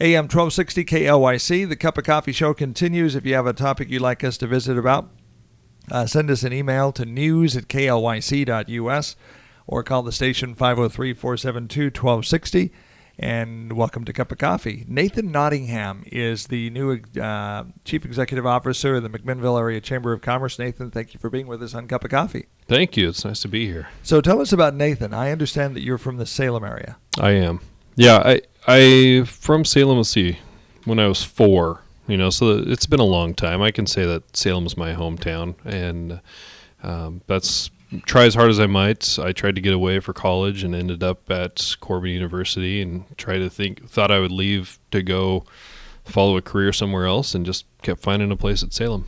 AM 1260 KLYC, the Cup of Coffee Show continues. If you have a topic you'd like us to visit about, send us an email to news@klyc.us or call the station 503-472-1260. And welcome to Cup of Coffee. Nathan Nottingham is the new Chief Executive Officer of the McMinnville Area Chamber of Commerce. Nathan, thank you for being with us on Cup of Coffee. Thank you. It's nice to be here. So tell us about Nathan. I understand that you're from the Salem area. I am. Yeah, I from Salem, let's see, when I was 4, so it's been a long time. I can say that Salem is my hometown, and that's try as hard as I might. I tried to get away for college and ended up at Corbin University and thought I would leave to go follow a career somewhere else and just kept finding a place at Salem.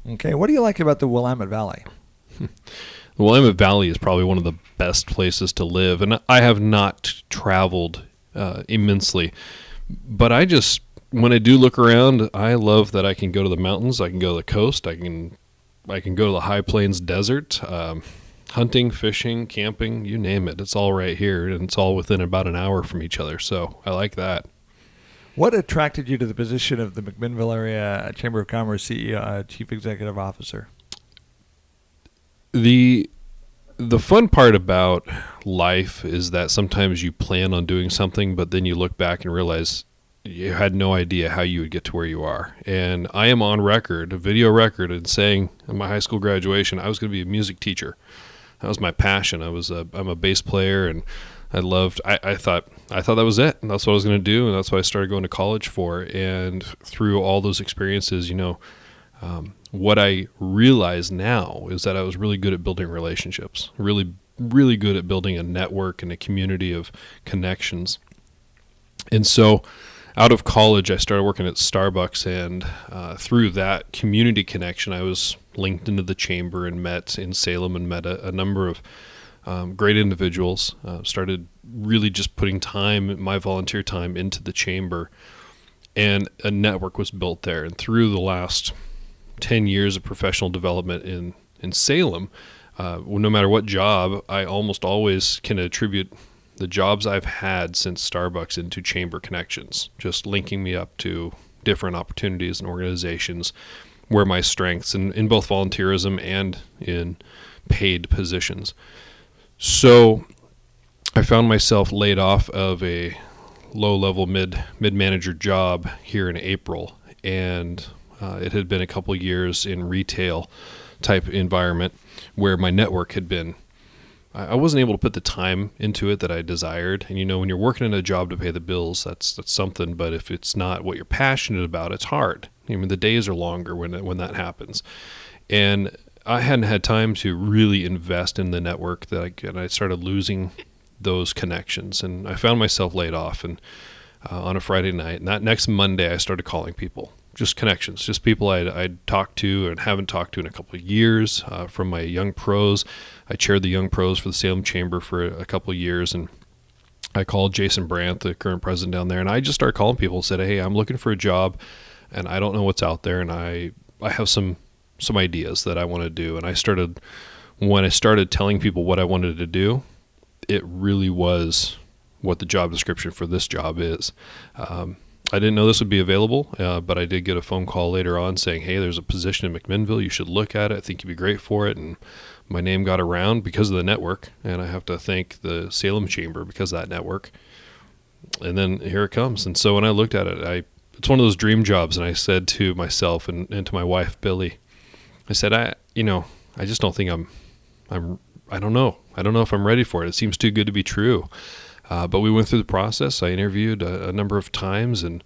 Okay. What do you like about the Willamette Valley? The Willamette Valley is probably one of the best places to live, and I have not traveled immensely, but when I do look around, I love that I can go to the mountains, I can go to the coast, I can go to the high plains desert, hunting, fishing, camping, you name it. It's all right here, and it's all within about an hour from each other, so I like that. What attracted you to the position of the McMinnville Area Chamber of Commerce CEO, Chief Executive Officer? The fun part about life is that sometimes you plan on doing something, but then you look back and realize you had no idea how you would get to where you are. And I am on record, a video record, in saying at my high school graduation, I was going to be a music teacher. That was my passion. I'm a bass player, and I thought that was it. And that's what I was going to do, and that's what I started going to college for. And through all those experiences, what I realize now is that I was really good at building relationships, really, really good at building a network and a community of connections. And so out of college, I started working at Starbucks, and through that community connection, I was linked into the chamber and met in Salem and met a number of great individuals. Started really just putting my volunteer time into the chamber, and a network was built there. And through the last 10 years of professional development in Salem, no matter what job, I almost always can attribute the jobs I've had since Starbucks into chamber connections, just linking me up to different opportunities and organizations where my strengths in both volunteerism and in paid positions. So I found myself laid off of a low-level mid-manager job here in April, and it had been a couple years in retail type environment where my network had been, I wasn't able to put the time into it that I desired. And when you're working in a job to pay the bills, that's something, but if it's not what you're passionate about, it's hard. The days are longer when that happens. And I hadn't had time to really invest in the network and I started losing those connections, and I found myself laid off and on a Friday night. And that next Monday, I started calling people. Just connections, just people I'd talked to and haven't talked to in a couple of years from my young pros. I chaired the young pros for the Salem Chamber for a couple of years, and I called Jason Brandt, the current president down there, and I just started calling people and said, hey, I'm looking for a job, and I don't know what's out there, and I have some ideas that I want to do. And when I started telling people what I wanted to do, it really was what the job description for this job is. I didn't know this would be available, but I did get a phone call later on saying, hey, there's a position in McMinnville. You should look at it. I think you'd be great for it. And my name got around because of the network, and I have to thank the Salem Chamber because of that network. And then here it comes. And so when I looked at it, it's one of those dream jobs, and I said to myself and to my wife, Billy, I said, I just don't think I don't know. I don't know if I'm ready for it. It seems too good to be true. But we went through the process. I interviewed a number of times and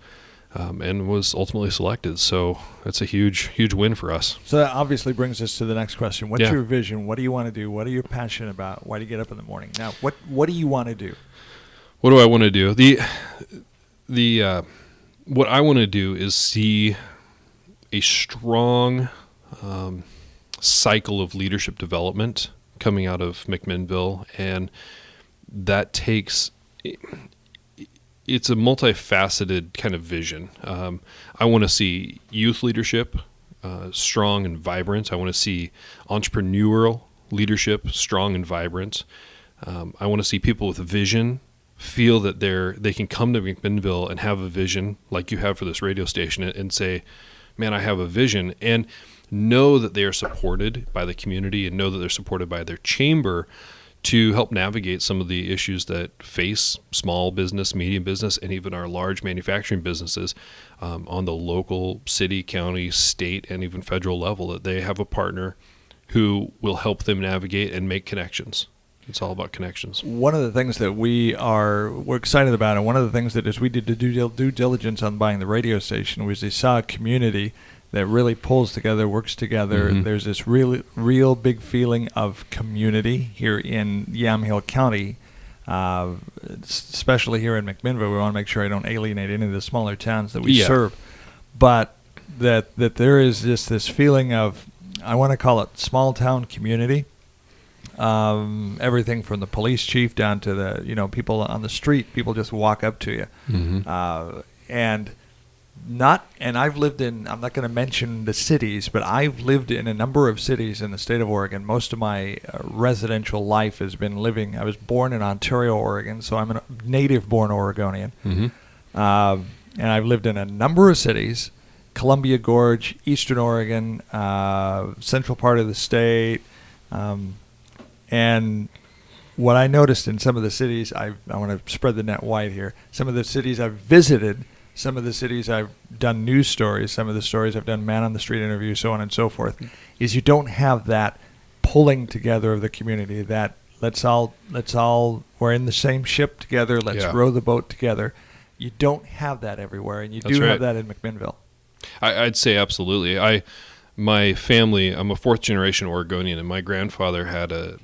was ultimately selected. So that's a huge, huge win for us. So that obviously brings us to the next question. What's your vision? What do you want to do? What are you passionate about? Why do you get up in the morning? Now, what do you want to do? What do I want to do? What I want to do is see a strong cycle of leadership development coming out of McMinnville, and that takes, it's a multifaceted kind of vision. I want to see youth leadership strong and vibrant. I want to see entrepreneurial leadership strong and vibrant. I want to see people with vision feel that they can come to McMinnville and have a vision like you have for this radio station and say, man, I have a vision, and know that they are supported by the community and know that they're supported by their chamber to help navigate some of the issues that face small business, medium business, and even our large manufacturing businesses on the local, city, county, state, and even federal level, that they have a partner who will help them navigate and make connections. It's all about connections. One of the things that we're excited about, and one of the things that is we did the due diligence on buying the radio station, was they saw a community that really pulls together, works together. Mm-hmm. There's this real big feeling of community here in Yamhill County, especially here in McMinnville. We want to make sure I don't alienate any of the smaller towns that we serve, but that there is just this feeling of, I want to call it small town community. Everything from the police chief down to the people on the street. People just walk up to you, and I've lived in, I'm not going to mention the cities, but I've lived in a number of cities in the state of Oregon. Most of my residential life has been living, I was born in Ontario, Oregon, so I'm a native-born Oregonian. And I've lived in a number of cities, Columbia Gorge, Eastern Oregon, central part of the state. And what I noticed in some of the cities, I want to spread the net wide here, some of the cities I've visited, some of the cities I've done news stories, some of the stories I've done man on the street interviews, so on and so forth, is you don't have that pulling together of the community, that let's all we're in the same ship together, let's row the boat together. You don't have that everywhere, and you do have that in McMinnville. I'd say absolutely. My family, I'm a fourth generation Oregonian, and my grandfather had a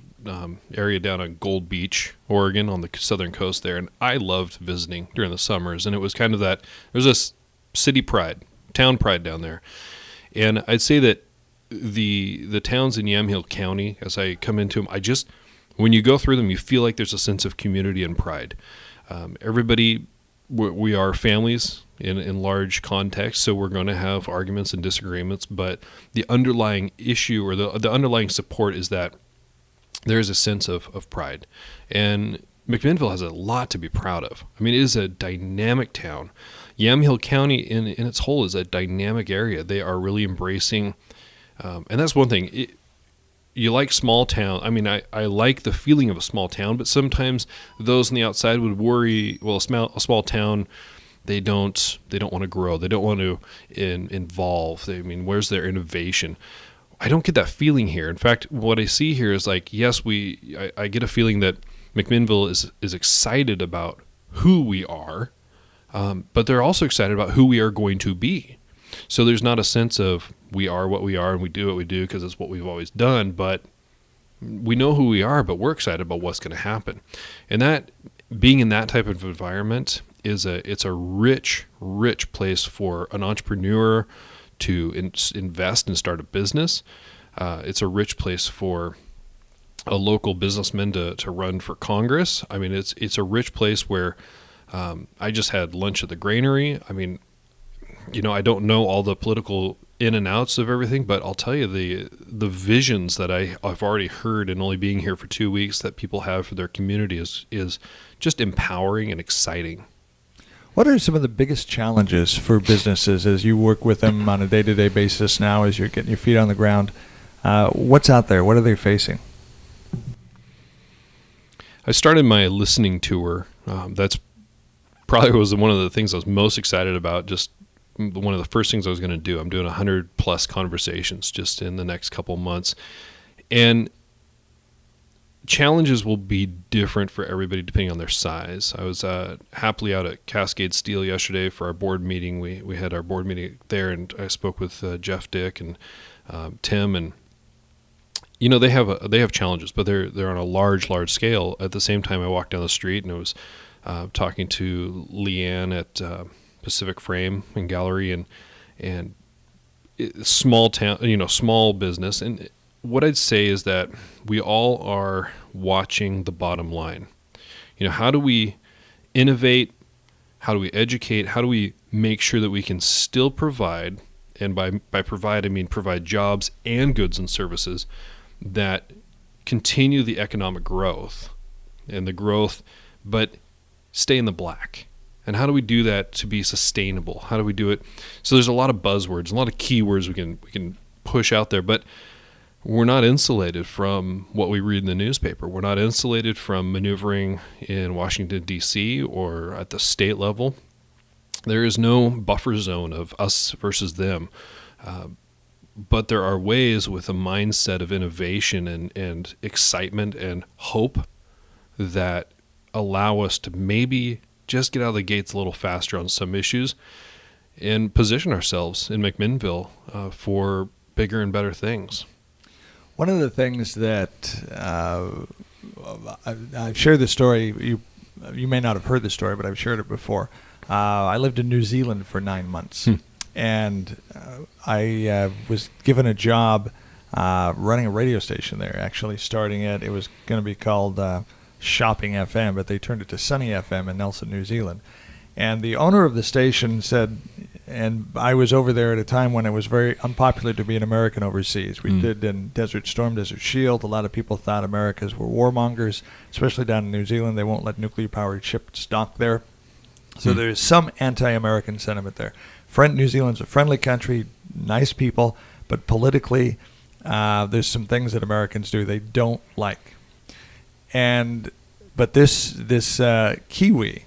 area down on Gold Beach, Oregon, on the southern coast there, and I loved visiting during the summers. And it was kind of that, there's this city pride, town pride down there. And I'd say that the towns in Yamhill County, as I come into them, when you go through them, you feel like there's a sense of community and pride. Everybody, we are families in large context, so we're going to have arguments and disagreements, but the underlying issue or the underlying support is that there's a sense of pride. And McMinnville has a lot to be proud of. I mean, it is a dynamic town. Yamhill County in its whole is a dynamic area. They are really embracing, and that's one thing. You like small town. I mean, I like the feeling of a small town, but sometimes those on the outside would worry, well, a small town, they don't want to grow. They don't want to involve. I mean, where's their innovation? I don't get that feeling here. In fact, what I see here is like, yes, I get a feeling that McMinnville is excited about who we are, but they're also excited about who we are going to be. So there's not a sense of we are what we are and we do what we do because it's what we've always done, but we know who we are, but we're excited about what's going to happen. And that, being in that type of environment, it's a rich place for an entrepreneur to invest and start a business. It's a rich place for a local businessman to run for Congress. I mean, it's a rich place where I just had lunch at the granary. I mean, I don't know all the political in and outs of everything, but I'll tell you the visions that I've already heard in only being here for 2 weeks that people have for their community is just empowering and exciting. What are some of the biggest challenges for businesses as you work with them on a day-to-day basis now, as you're getting your feet on the ground? What's out there? What are they facing? I started my listening tour. That's probably was one of the things I was most excited about, just one of the first things I was going to do. I'm doing 100+ conversations just in the next couple months. And challenges will be different for everybody depending on their size. I was happily out at Cascade Steel yesterday for our board meeting. We had our board meeting there, and I spoke with Jeff Dick and Tim, and they have challenges, but they're on a large scale. At the same time, I walked down the street and I was talking to Leanne at Pacific Frame and Gallery, and small town, small business. And what I'd say is that we all are watching the bottom line. How do we innovate? How do we educate? How do we make sure that we can still provide, and by provide, I mean provide jobs and goods and services that continue the economic growth and the growth, but stay in the black? And how do we do that to be sustainable? How do we do it? So there's a lot of buzzwords, a lot of keywords we can push out there, but we're not insulated from what we read in the newspaper. We're not insulated from maneuvering in Washington, D.C. or at the state level. There is no buffer zone of us versus them. But there are ways with a mindset of innovation and excitement and hope that allow us to maybe just get out of the gates a little faster on some issues and position ourselves in McMinnville for bigger and better things. One of the things that I've shared the story, you may not have heard the story, but I've shared it before. I lived in New Zealand for 9 months, and I was given a job running a radio station there, actually starting it was going to be called Shopping FM, but they turned it to Sunny FM in Nelson, New Zealand. And the owner of the station said, and I was over there at a time when it was very unpopular to be an American overseas. We did in Desert Storm, Desert Shield. A lot of people thought Americans were warmongers, especially down in New Zealand. They won't let nuclear-powered ships dock there. So there's some anti-American sentiment there. New Zealand's a friendly country, nice people, but politically there's some things that Americans do they don't like. But this Kiwi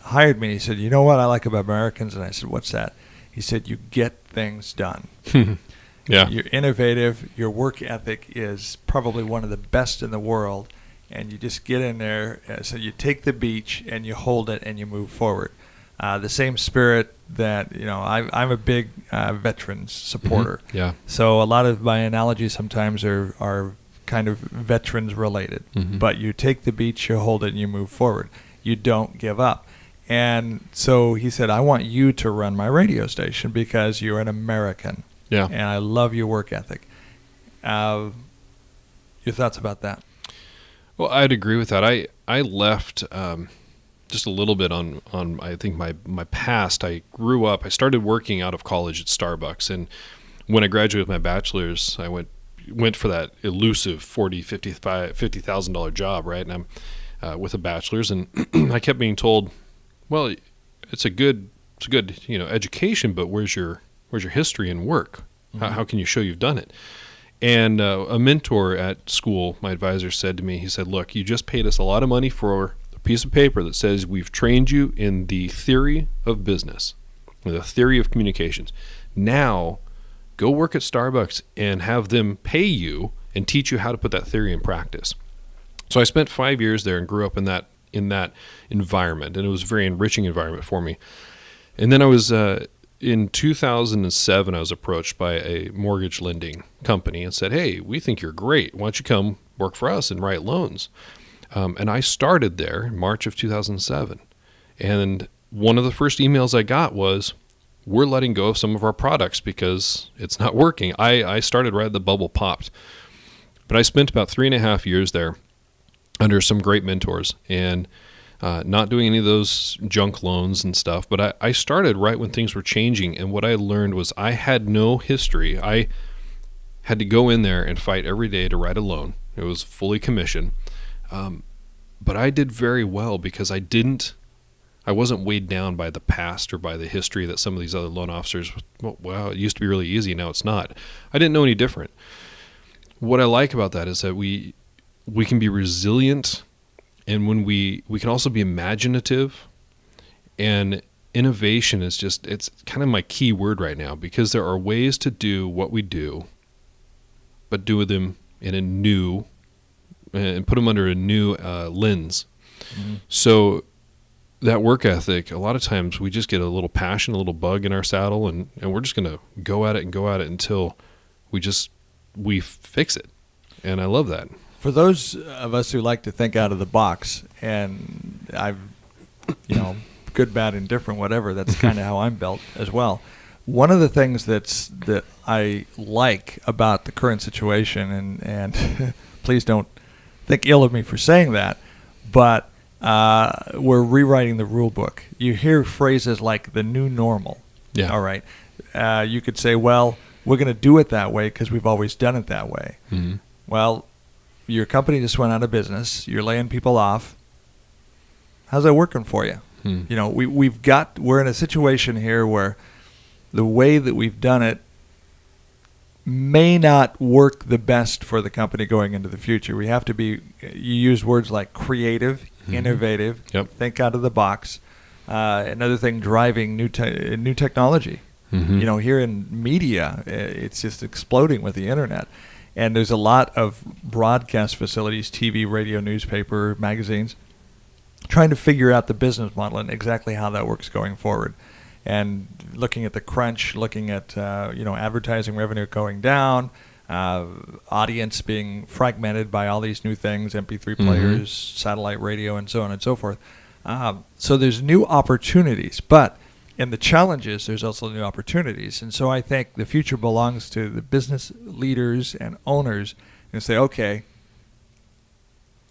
hired me. He said, "You know what I like about Americans?" And I said, "What's that?" He said, "You get things done." Yeah. You're innovative. Your work ethic is probably one of the best in the world. And you just get in there. So you take the beach and you hold it and you move forward. The same spirit that, I'm a big veterans supporter. Yeah. So a lot of my analogies sometimes are kind of veterans related. But you take the beach, you hold it, and you move forward. You don't give up. And so he said, "I want you to run my radio station because you're an American. Yeah. And I love your work ethic." Your thoughts about that? Well, I'd agree with that. I left just a little bit on I think my past. I grew up. I started working out of college at Starbucks, and when I graduated with my bachelor's, I went for that elusive $50,000 job, right? And I'm with a bachelor's, and I kept being told, "Well, it's a good education, but where's your history and work? How can you show you've done it?" And a mentor at school, my advisor, said to me, he said, "Look, you just paid us a lot of money for a piece of paper that says we've trained you in the theory of business, the theory of communications. Now, go work at Starbucks and have them pay you and teach you how to put that theory in practice." So I spent 5 years there and grew up in that environment, and it was a very enriching environment for me. And then I was in 2007, I was approached by a mortgage lending company and said, "Hey, we think you're great. Why don't you come work for us and write loans?" And I started there in March of 2007. And one of the first emails I got was, "We're letting go of some of our products because it's not working." I started right as the bubble popped. But I spent about 3.5 years there under some great mentors and not doing any of those junk loans and stuff. But I started right when things were changing. And what I learned was I had no history. I had to go in there and fight every day to write a loan. It was fully commission. But I did very well because I wasn't weighed down by the past or by the history that some of these other loan officers, well, it used to be really easy, now it's not. I didn't know any different. What I like about that is that we can be resilient, and when we can also be imaginative, and innovation is it's kind of my key word right now, because there are ways to do what we do, but do them in a new, and put them under a new lens. So that work ethic, a lot of times we just get a little passion, a little bug in our saddle, and we're just going to go at it until we fix it. And I love that. For those of us who like to think out of the box, and I've, good, bad, indifferent, whatever, that's kind of how I'm built as well. One of the things that I like about the current situation, and please don't think ill of me for saying that, but we're rewriting the rule book. You hear phrases like the new normal. Yeah. All right. You could say, well, we're going to do it that way because we've always done it that way. Mm-hmm. Well, your company just went out of business. You're laying people off. how's that working for you? You know, we're in a situation here where the way that we've done it may not work the best for the company going into the future. We have to be, you use words like creative, innovative, think out of the box. Another thing, driving new technology. You know, here in media, it's just exploding with the internet. And there's a lot of broadcast facilities, TV, radio, newspaper, magazines, trying to figure out the business model and exactly how that works going forward. And looking at the crunch, looking at advertising revenue going down, audience being fragmented by all these new things, MP3 players, satellite radio, and so on and so forth. So there's new opportunities, but in the challenges, there's also new opportunities. And so I think the future belongs to the business leaders and owners and say, okay,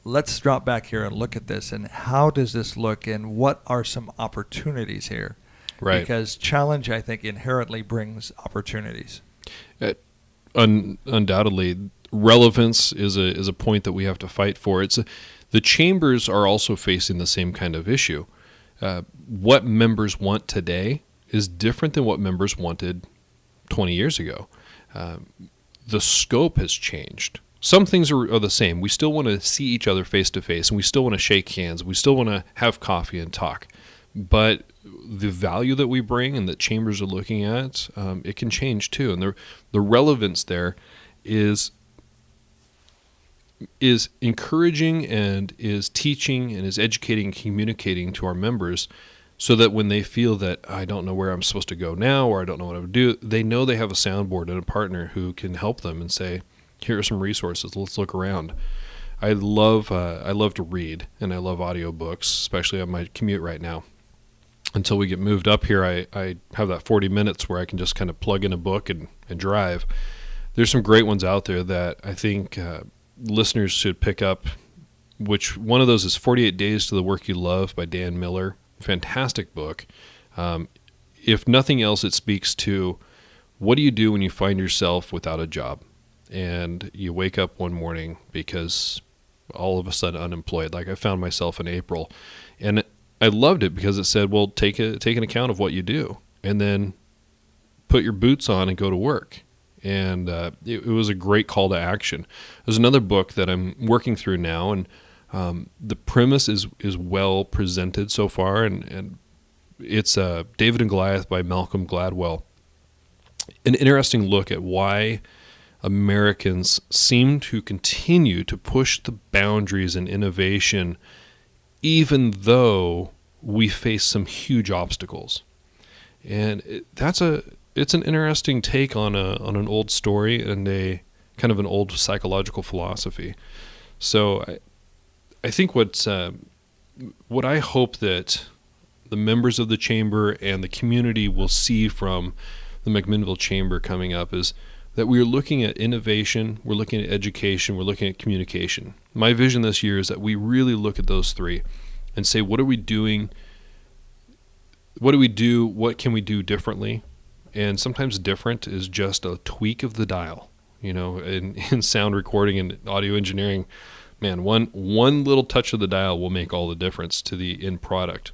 let's drop back here and look at this, and how does this look, and what are some opportunities here? Right. Because challenge, I think, inherently brings opportunities. Undoubtedly, relevance is a point that we have to fight for. The chambers are also facing the same kind of issue. What members want today is different than what members wanted 20 years ago. The scope has changed. Some things are the same. We still want to see each other face to face, and we still want to shake hands. We still want to have coffee and talk. But the value that we bring and that chambers are looking at, it can change too. And the relevance there is encouraging and is teaching and is educating and communicating to our members, so that when they feel that I don't know where I'm supposed to go now, or I don't know what I would do, they know they have a soundboard and a partner who can help them and say, here are some resources, let's look around. I love to read, and I love audiobooks, especially on my commute right now. Until we get moved up here, I have that 40 minutes where I can just kind of plug in a book and drive. There's some great ones out there that I think listeners should pick up, which one of those is 48 Days to the Work You Love by Dan Miller. Fantastic book. If nothing else, it speaks to what do you do when you find yourself without a job and you wake up one morning because all of a sudden unemployed, like I found myself in April. And I loved it because it said, well, take an account of what you do and then put your boots on and go to work. And it was a great call to action. There's another book that I'm working through now, and the premise is well presented so far, and it's David and Goliath by Malcolm Gladwell. An interesting look at why Americans seem to continue to push the boundaries in innovation, even though we face some huge obstacles. And it's an interesting take on an old story and a kind of an old psychological philosophy. So I think what I hope that the members of the chamber and the community will see from the McMinnville Chamber coming up is that we are looking at innovation, we're looking at education, we're looking at communication. My vision this year is that we really look at those three and say, what are we doing? What do we do? What can we do differently? And sometimes different is just a tweak of the dial. You know, in sound recording and audio engineering, man, one little touch of the dial will make all the difference to the end product.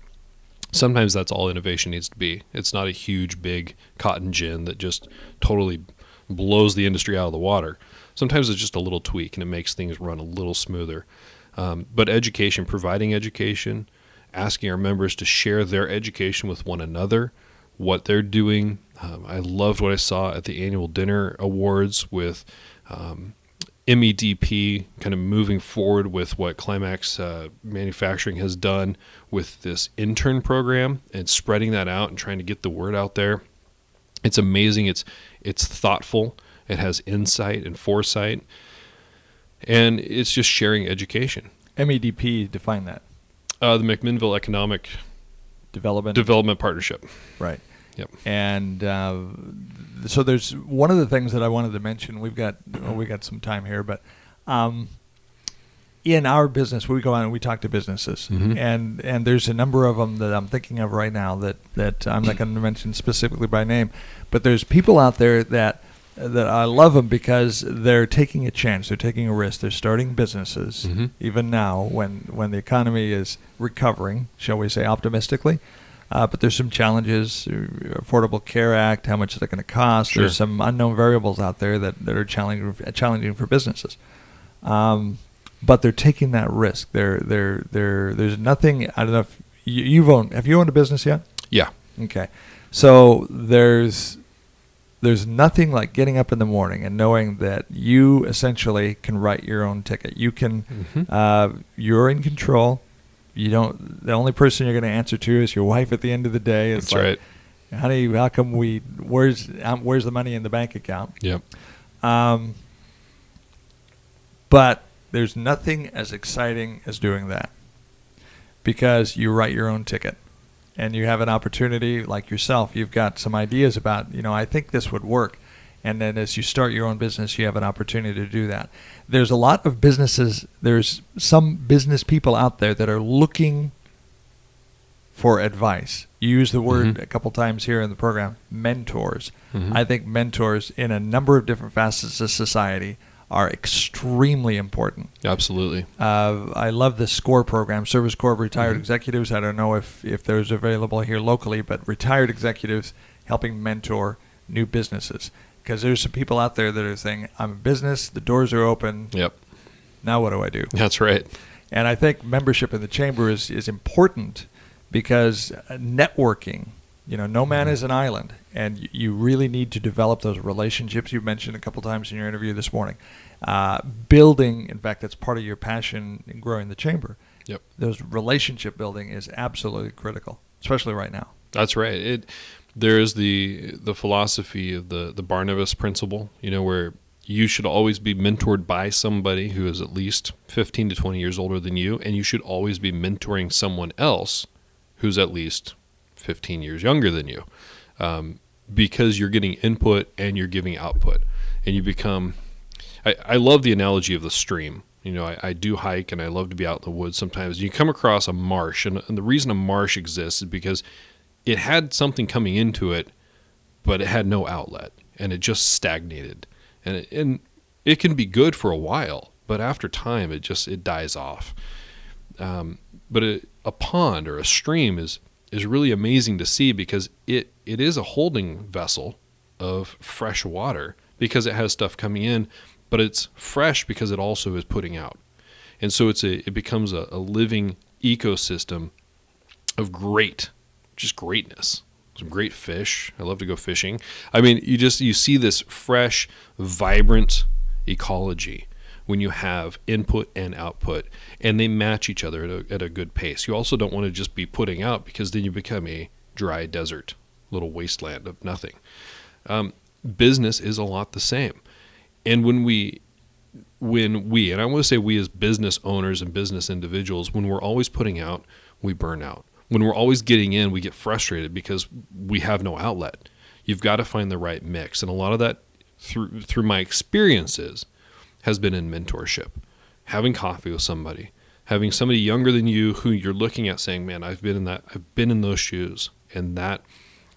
Sometimes that's all innovation needs to be. It's not a huge, big cotton gin that just totally blows the industry out of the water. Sometimes it's just a little tweak and it makes things run a little smoother. But education, providing education, asking our members to share their education with one another, what they're doing. I loved what I saw at the annual dinner awards with MEDP kind of moving forward with what Climax Manufacturing has done with this intern program and spreading that out and trying to get the word out there. It's amazing. It's thoughtful. It has insight and foresight. And it's just sharing education. MEDP, define that. The McMinnville Economic Development Partnership. Right. Yep. And so there's one of the things that I wanted to mention. We got some time here, but in our business, we go out and we talk to businesses, and there's a number of them that I'm thinking of right now that I'm not going to mention specifically by name, but there's people out there that that I love them because they're taking a chance. They're taking a risk. They're starting businesses, even now when the economy is recovering, shall we say, optimistically. But there's some challenges, Affordable Care Act, how much is it going to cost? Sure. There's some unknown variables out there that are challenging for businesses. But they're taking that risk. There's nothing, I don't know if have you owned a business yet? Yeah. Okay. So there's nothing like getting up in the morning and knowing that you essentially can write your own ticket. You can, you're in control. You don't. The only person you're going to answer to is your wife at the end of the day. It's That's right. Honey, how come where's the money in the bank account? Yep. But there's nothing as exciting as doing that, because you write your own ticket. And you have an opportunity, like yourself, you've got some ideas about, I think this would work. And then as you start your own business, you have an opportunity to do that. There's a lot of businesses, there's some business people out there that are looking for advice. You use the word a couple times here in the program, mentors. I think mentors in a number of different facets of society are extremely important. Absolutely. I love the SCORE program, Service Corps of Retired Executives. I don't know if those are available here locally, but retired executives helping mentor new businesses. Because there's some people out there that are saying, I'm a business, the doors are open. Yep. Now what do I do? That's right. And I think membership in the Chamber is important because networking, no man is an island. And you really need to develop those relationships you mentioned a couple times in your interview this morning. Building, in fact, that's part of your passion in growing the Chamber. Yep. Those relationship building is absolutely critical, especially right now. That's right. There is the philosophy of the Barnabas principle, where you should always be mentored by somebody who is at least 15 to 20 years older than you, and you should always be mentoring someone else who's at least 15 years younger than you. Because you're getting input and you're giving output, and you become. I love the analogy of the stream. I do hike and I love to be out in the woods sometimes. You come across a marsh, and the reason a marsh exists is because it had something coming into it, but it had no outlet, and it just stagnated. And it can be good for a while, but after time it dies off. But a pond or a stream is really amazing to see, because it is a holding vessel of fresh water, because it has stuff coming in, but it's fresh because it also is putting out. And so it becomes a living ecosystem of just greatness. Some great fish. I love to go fishing. I mean, you see this fresh, vibrant ecology when you have input and output, and they match each other at a good pace. You also don't want to just be putting out, because then you become a dry desert, little wasteland of nothing. Business is a lot the same. And when we, and I want to say we as business owners and business individuals, when we're always putting out, we burn out. When we're always getting in, we get frustrated because we have no outlet. You've got to find the right mix. And a lot of that, through my experiences, has been in mentorship. Having coffee with somebody, having somebody younger than you who you're looking at saying, man, I've been in those shoes, and that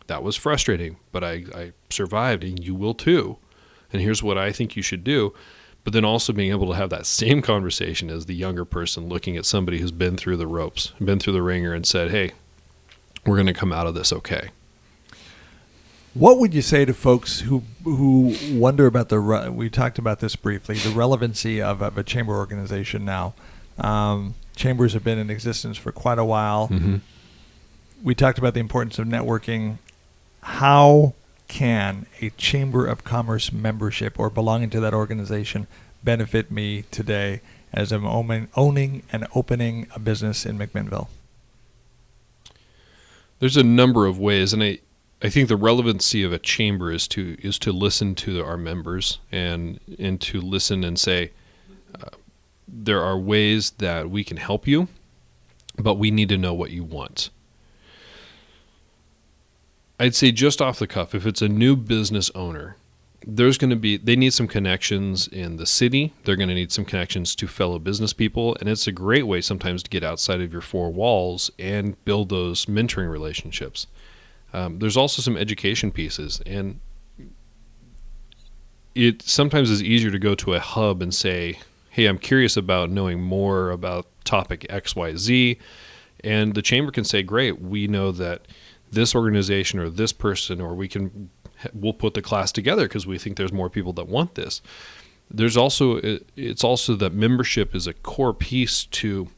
was frustrating, but I survived, and you will too. And here's what I think you should do. But then also being able to have that same conversation as the younger person looking at somebody who's been through the ropes, been through the ringer, and said, hey, we're going to come out of this okay. What would you say to folks who wonder about we talked about this briefly, the relevancy of a chamber organization now? Chambers have been in existence for quite a while. We talked about the importance of networking. How can a Chamber of Commerce membership or belonging to that organization benefit me today as I'm owning and opening a business in McMinnville? There's a number of ways, and I think the relevancy of a chamber is to listen to our members and to listen and say, there are ways that we can help you, but we need to know what you want. I'd say just off the cuff, if it's a new business owner, they need some connections in the city. They're going to need some connections to fellow business people. And it's a great way sometimes to get outside of your four walls and build those mentoring relationships. There's also some education pieces. And it sometimes is easier to go to a hub and say, hey, I'm curious about knowing more about topic XYZ. And the chamber can say, great, we know that this organization or this person, or we'll put the class together because we think there's more people that want this. It's also that membership is a core piece to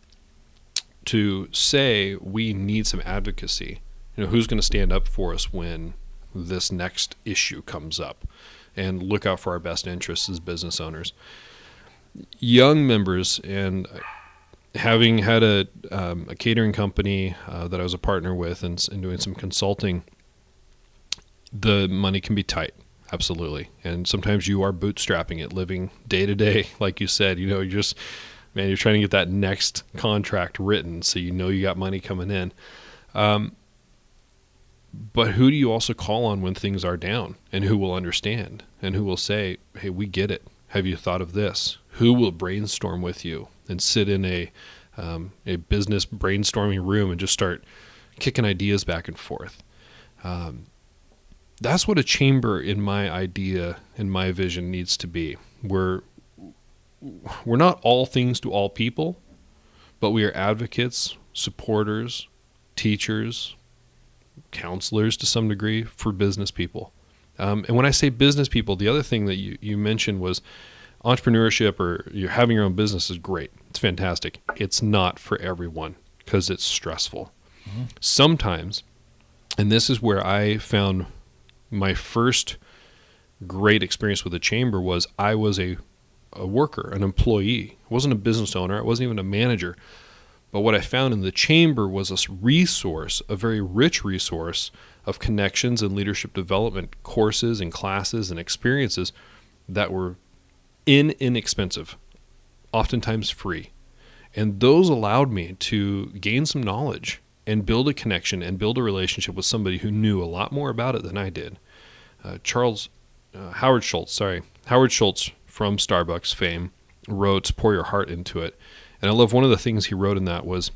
say we need some advocacy. Who's going to stand up for us when this next issue comes up, and look out for our best interests as business owners. Young members, and having had a catering company that I was a partner with and doing some consulting, the money can be tight, absolutely. And sometimes you are bootstrapping it, living day to day, like you said. You're trying to get that next contract written so you got money coming in. But who do you also call on when things are down, and who will understand, and who will say, hey, we get it. Have you thought of this? Who will brainstorm with you and sit in a business brainstorming room and just start kicking ideas back and forth? That's what a chamber, in my idea, in my vision, needs to be. We're not all things to all people, but we are advocates, supporters, teachers, counselors to some degree for business people. And when I say business people, the other thing that you mentioned was entrepreneurship, or you're having your own business, is great. It's fantastic. It's not for everyone because it's stressful. Mm-hmm. Sometimes, and this is where I found my first great experience with the chamber, was I was a worker, an employee. I wasn't a business owner. I wasn't even a manager. But what I found in the chamber was a resource, a very rich resource of connections and leadership development courses and classes and experiences that were inexpensive, oftentimes free. And those allowed me to gain some knowledge and build a connection and build a relationship with somebody who knew a lot more about it than I did. Howard Schultz from Starbucks fame wrote Pour Your Heart Into It. And I love one of the things he wrote in that was,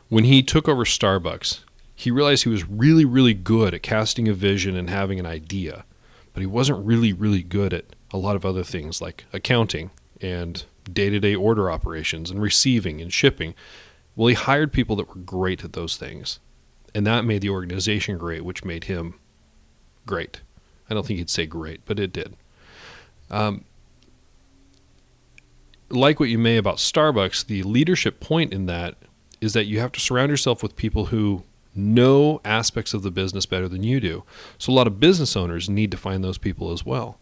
when he took over Starbucks, he realized he was really, really good at casting a vision and having an idea, but he wasn't really, really good at a lot of other things like accounting and day-to-day order operations and receiving and shipping. Well, he hired people that were great at those things, and that made the organization great, which made him great. I don't think he'd say great, but it did. Like what you may about Starbucks, the leadership point in that is that you have to surround yourself with people who know aspects of the business better than you do. So a lot of business owners need to find those people as well.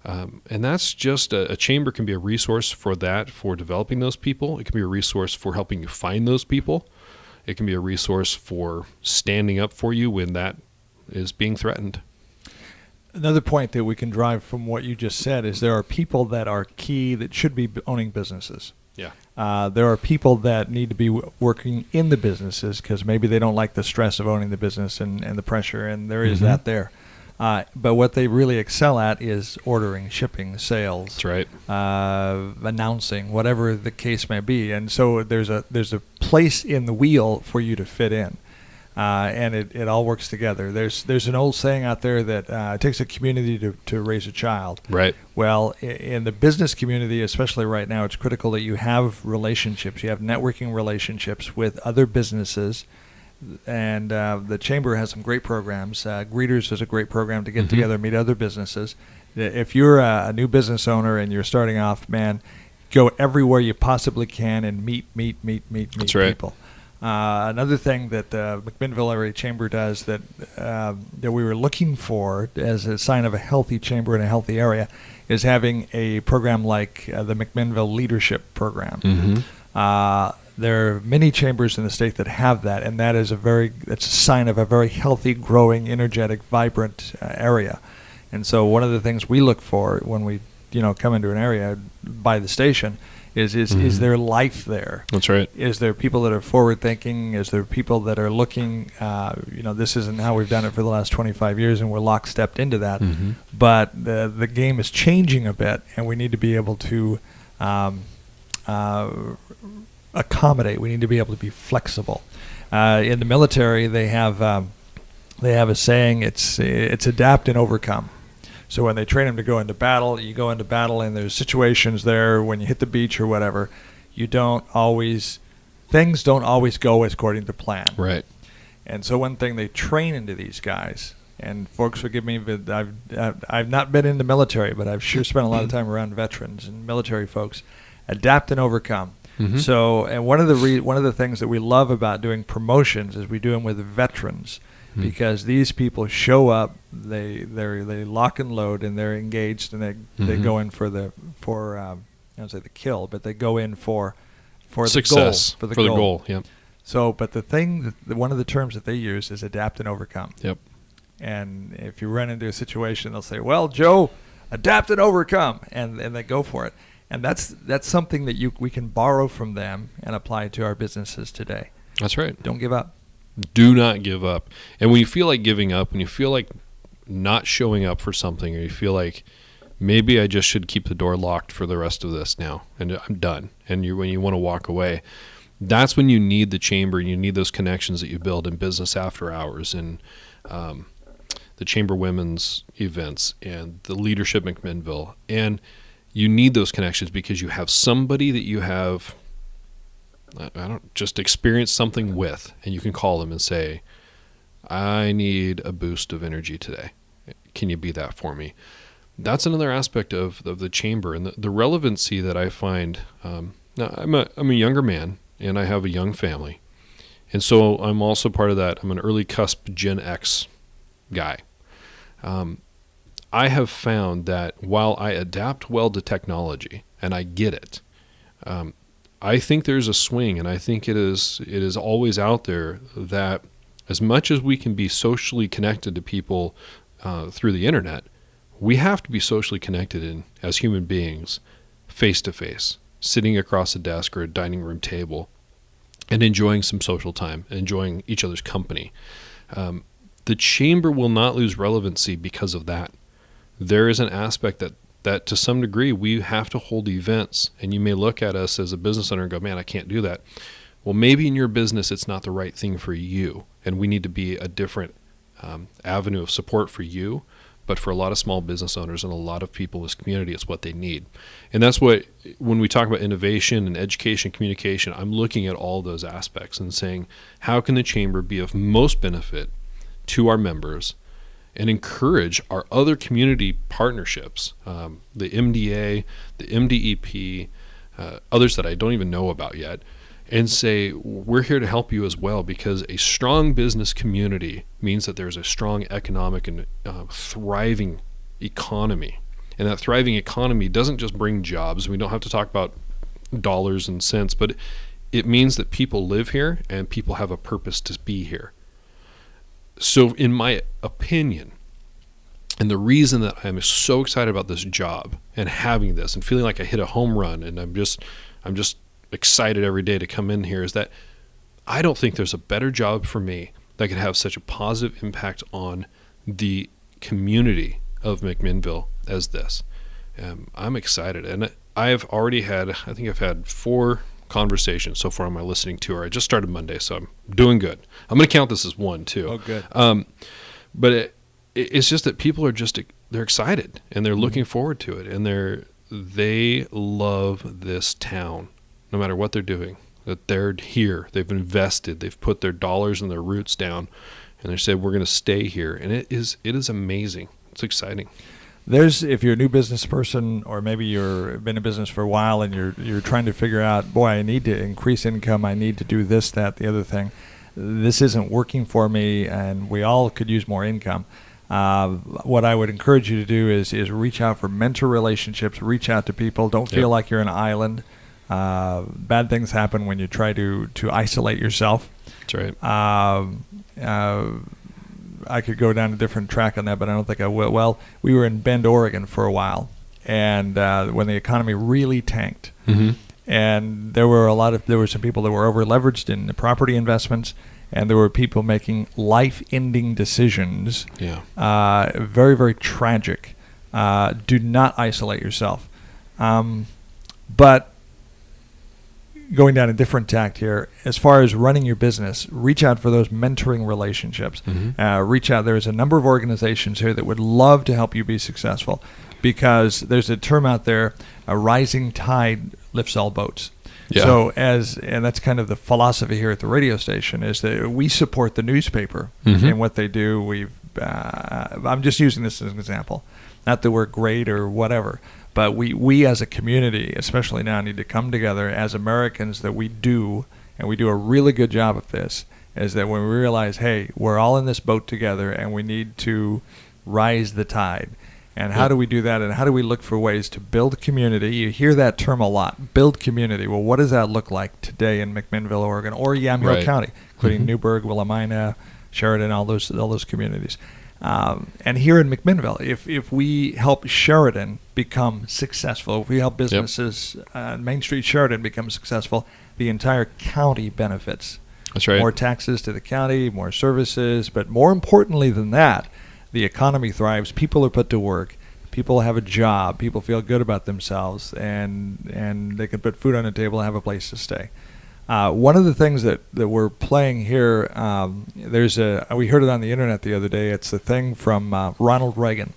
And that's just a chamber can be a resource for that, for developing those people. It can be a resource for helping you find those people. It can be a resource for standing up for you when that is being threatened. Another point that we can drive from what you just said is there are people that are key that should be owning businesses. Yeah. There are people that need to be working in the businesses because maybe they don't like the stress of owning the business and the pressure, and there is that there. But what they really excel at is ordering, shipping, sales. That's right. Announcing, whatever the case may be. And so there's a place in the wheel for you to fit in. And it all works together. There's an old saying out there that it takes a community to raise a child. Right. Well, in the business community, especially right now, it's critical that you have relationships. You have networking relationships with other businesses. And the Chamber has some great programs. Greeters is a great program to get together, meet other businesses. If you're a new business owner and you're starting off, man, go everywhere you possibly can and meet That's right. people. Another thing that the McMinnville Area Chamber does that we were looking for as a sign of a healthy chamber in a healthy area is having a program like the McMinnville Leadership Program. Mm-hmm. There are many chambers in the state that have that, and that's a sign of a very healthy, growing, energetic, vibrant area. And so one of the things we look for when we come into an area by the station is there life there? That's right. Is there people that are forward thinking? Is there people that are looking, this isn't how we've done it for the last 25 years and we're lockstepped into that. Mm-hmm. But the game is changing a bit and we need to be able to accommodate. We need to be able to be flexible. In the military, they have a saying, it's adapt and overcome. So when they train them to go into battle, you go into battle, and there's situations there when you hit the beach or whatever, things don't always go according to plan. Right. And so one thing they train into these guys, and folks forgive me, but I've not been in the military, but I've sure spent a lot of time around veterans and military folks. Adapt and overcome. Mm-hmm. So, and one of the things that we love about doing promotions is we do them with veterans, because these people show up, they lock and load, and they're engaged, and they go in for I don't say the kill, but they go in for success, the goal. Yep. So, but one of the terms that they use is adapt and overcome. Yep. And if you run into a situation, they'll say, "Well, Joe, adapt and overcome," and they go for it. And that's something that we can borrow from them and apply to our businesses today. That's right. Don't give up. Do not give up. And when you feel like giving up, when you feel like not showing up for something, or you feel like maybe I just should keep the door locked for the rest of this now and I'm done, and when you want to walk away, that's when you need the chamber, and you need those connections that you build in business after hours, and the Chamber Women's events, and the Leadership McMinnville. And you need those connections because you have somebody that you have just experienced something with, and you can call them and say, I need a boost of energy today. Can you be that for me? That's another aspect of the chamber, and the relevancy that I find. Now, I'm a younger man, and I have a young family, and so I'm also part of that. I'm an early cusp Gen X guy. I have found that while I adapt well to technology, and I get it, I think there's a swing, and I think it is always out there, that as much as we can be socially connected to people through the internet, we have to be socially connected as human beings, face to face, sitting across a desk or a dining room table, and enjoying some social time, enjoying each other's company. The chamber will not lose relevancy because of that. There is an aspect that to some degree we have to hold events, and you may look at us as a business owner and go, man, I can't do that. Well, maybe in your business it's not the right thing for you, and we need to be a different avenue of support for you. But for a lot of small business owners and a lot of people in this community, it's what they need. And that's what, when we talk about innovation and education, communication, I'm looking at all those aspects and saying, how can the chamber be of most benefit to our members and encourage our other community partnerships, the MDA, the MDEP, others that I don't even know about yet, and say, we're here to help you as well, because a strong business community means that there's a strong economic and thriving economy. And that thriving economy doesn't just bring jobs. We don't have to talk about dollars and cents, but it means that people live here and people have a purpose to be here. So in my opinion, and the reason that I'm so excited about this job and having this and feeling like I hit a home run, and I'm just excited every day to come in here, is that I don't think there's a better job for me that could have such a positive impact on the community of McMinnville as this. I'm excited, and I've had 4 conversations so far on my listening tour. I just started Monday, so I'm doing good. I'm going to count this as 1 too. Oh, good. But it's just that people are they're excited, and they're looking forward to it, and they love this town. No matter what they're doing, that they're here, they've invested, they've put their dollars and their roots down, and they said, we're going to stay here. And it is amazing. It's exciting. If you're a new business person, or maybe you've been in business for a while and you're trying to figure out, boy, I need to increase income, I need to do this, that, the other thing. This isn't working for me, and we all could use more income. What I would encourage you to do is reach out for mentor relationships, reach out to people. Don't feel like you're an island. Bad things happen when you try to isolate yourself. That's right. I could go down a different track on that, but I don't think I will. Well, we were in Bend, Oregon for a while, and when the economy really tanked, and there were some people that were over leveraged in the property investments, and there were people making life-ending decisions. Yeah. Very, very tragic. Do not isolate yourself. But going down a different tact here. As far as running your business, reach out for those mentoring relationships. Reach out. There's a number of organizations here that would love to help you be successful, because there's a term out there, a rising tide lifts all boats. Yeah. So and that's kind of the philosophy here at the radio station, is that we support the newspaper in what they do. I'm just using this as an example. Not that we're great or whatever, but we as a community, especially now, need to come together as Americans, that we do, and we do a really good job of this, is that when we realize, hey, we're all in this boat together and we need to rise the tide. And how do we do that? And how do we look for ways to build community? You hear that term a lot, build community. Well, what does that look like today in McMinnville, Oregon, or Yamhill County, including Newburgh, Willamina, Sheridan, all those communities. And here in McMinnville, if we help Sheridan become successful, if we help businesses, Main Street Sheridan become successful, the entire county benefits. That's right. More taxes to the county, more services, but more importantly than that, the economy thrives. People are put to work. People have a job. People feel good about themselves, and they can put food on the table and have a place to stay. One of the things that we're playing here, we heard it on the internet the other day. It's a thing from Ronald Reagan,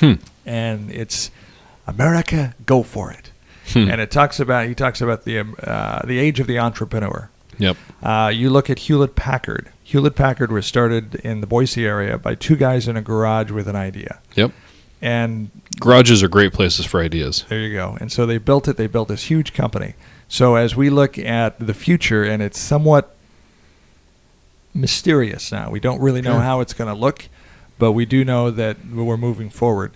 and it's America, go for it. And he talks about the age of the entrepreneur. Yep. You look at Hewlett Packard. Hewlett Packard was started in the Boise area by two guys in a garage with an idea. Yep. And garages are great places for ideas. There you go. And so they built it. They built this huge company. So as we look at the future, and it's somewhat mysterious now. We don't really know how it's going to look, but we do know that we're moving forward.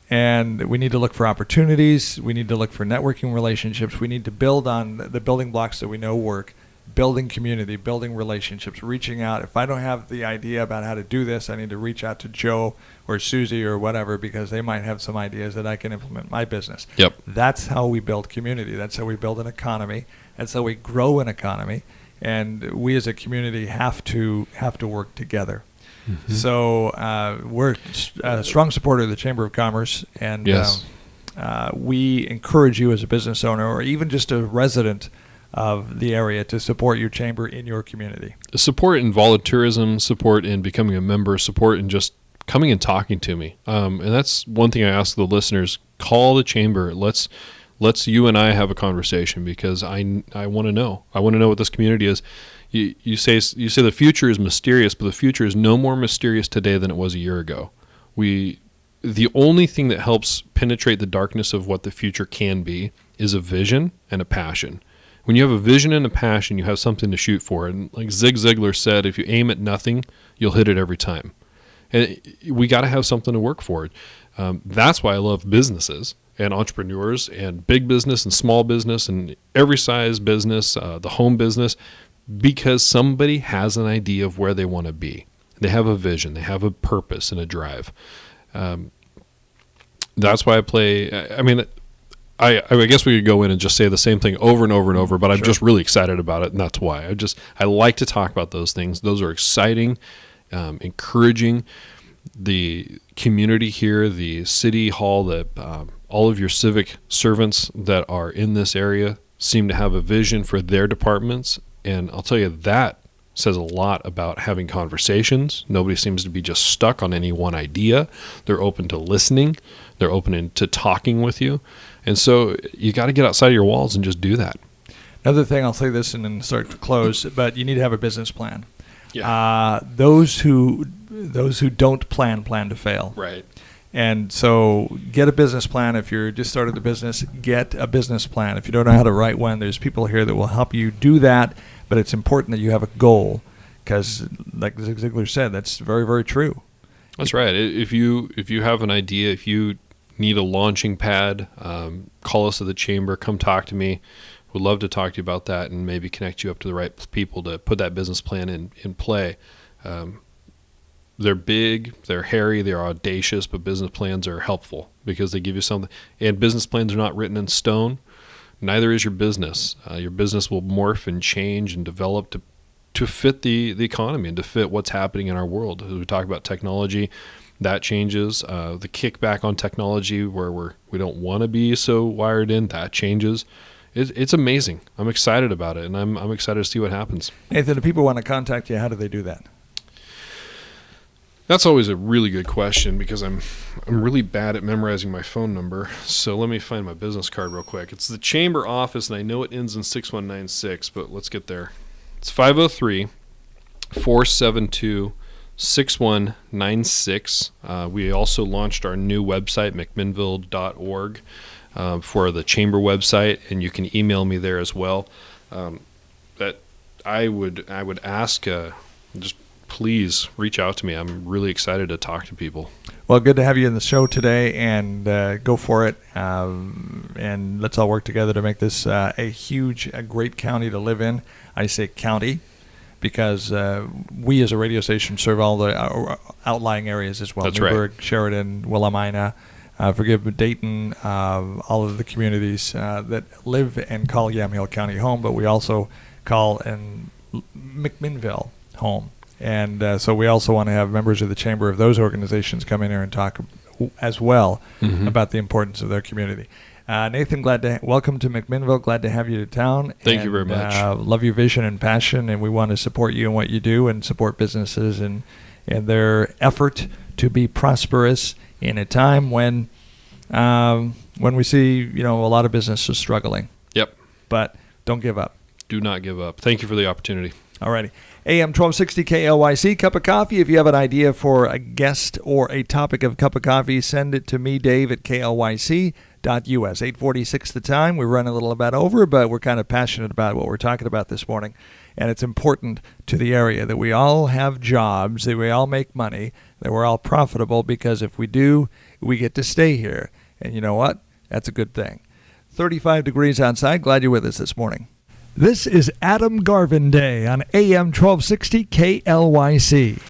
And we need to look for opportunities. We need to look for networking relationships. We need to build on the building blocks that we know work. Building community, building relationships, reaching out. If I don't have the idea about how to do this, I need to reach out to Joe or Susie or whatever, because they might have some ideas that I can implement in my business. Yep. That's how we build community. That's how we build an economy. That's how we grow an economy. And we as a community have to work together. So we're a strong supporter of the Chamber of Commerce, and we encourage you as a business owner or even just a resident of the area to support your chamber in your community. Support in volunteerism, support in becoming a member, support in just coming and talking to me. And that's one thing I ask the listeners: call the chamber. Let's you and I have a conversation, because I want to know. I want to know what this community is. You say the future is mysterious, but the future is no more mysterious today than it was a year ago. The only thing that helps penetrate the darkness of what the future can be is a vision and a passion. When you have a vision and a passion, you have something to shoot for. And like Zig Ziglar said, if you aim at nothing, you'll hit it every time. And we got to have something to work for. That's why I love businesses and entrepreneurs and big business and small business and every size business, the home business, because somebody has an idea of where they want to be. They have a vision. They have a purpose and a drive. That's why I play. I mean, I guess we could go in and just say the same thing over and over and over, but I'm just really excited about it, and that's why. I like to talk about those things. Those are exciting, encouraging. The community here, the city hall, all of your civic servants that are in this area seem to have a vision for their departments, and I'll tell you, that says a lot about having conversations. Nobody seems to be just stuck on any one idea. They're open to listening. They're open to talking with you. And so you got to get outside of your walls and just do that. Another thing, I'll say this and then start to close, but you need to have a business plan. Yeah. Those who don't plan to fail. Right. And so get a business plan. If you're just started a business, get a business plan. If you don't know how to write one, there's people here that will help you do that. But it's important that you have a goal, because like Zig Ziglar said, that's very, very true. That's right. If you have an idea, if you need a launching pad, call us at the chamber, come talk to me. We'd love to talk to you about that and maybe connect you up to the right people to put that business plan in play. They're big, they're hairy, they're audacious, but business plans are helpful because they give you something. And business plans are not written in stone. Neither is your business. Your business will morph and change and develop to fit the economy and to fit what's happening in our world. As we talk about technology, that changes. The kickback on technology where we don't want to be so wired in, that changes. It's amazing. I'm excited about it, and I'm excited to see what happens. Nathan, if people want to contact you, how do they do that? That's always a really good question because I'm really bad at memorizing my phone number. So let me find my business card real quick. It's the Chamber office, and I know it ends in 6196, but let's get there. It's 503-472-6196. We also launched our new website, mcminnville.org, for the Chamber website, and you can email me there as well. That I would ask just please reach out to me. I'm really excited to talk to people. Well, good to have you in the show today, and go for it. And let's all work together to make this a great county to live in. I say county because we as a radio station serve all the outlying areas as well. That's Newburgh, right. Sheridan, Willamina, Dayton, all of the communities that live and call Yamhill County home, but we also call McMinnville home. And so we also want to have members of the Chamber of those organizations come in here and talk as well about the importance of their community. Nathan, welcome to McMinnville. Glad to have you to town. Thank you very much. Love your vision and passion, and we want to support you in what you do and support businesses and their effort to be prosperous in a time when we see a lot of businesses struggling. Yep. But don't give up. Do not give up. Thank you for the opportunity. Alrighty. AM 1260 KLYC, cup of coffee. If you have an idea for a guest or a topic of cup of coffee, send it to me, Dave, at klyc.us. 8:46 the time. We're running a little bit over, but we're kind of passionate about what we're talking about this morning. And it's important to the area that we all have jobs, that we all make money, that we're all profitable, because if we do, we get to stay here. And you know what? That's a good thing. 35 degrees outside. Glad you're with us this morning. This is Adam Garvin Day on AM 1260 KLYC.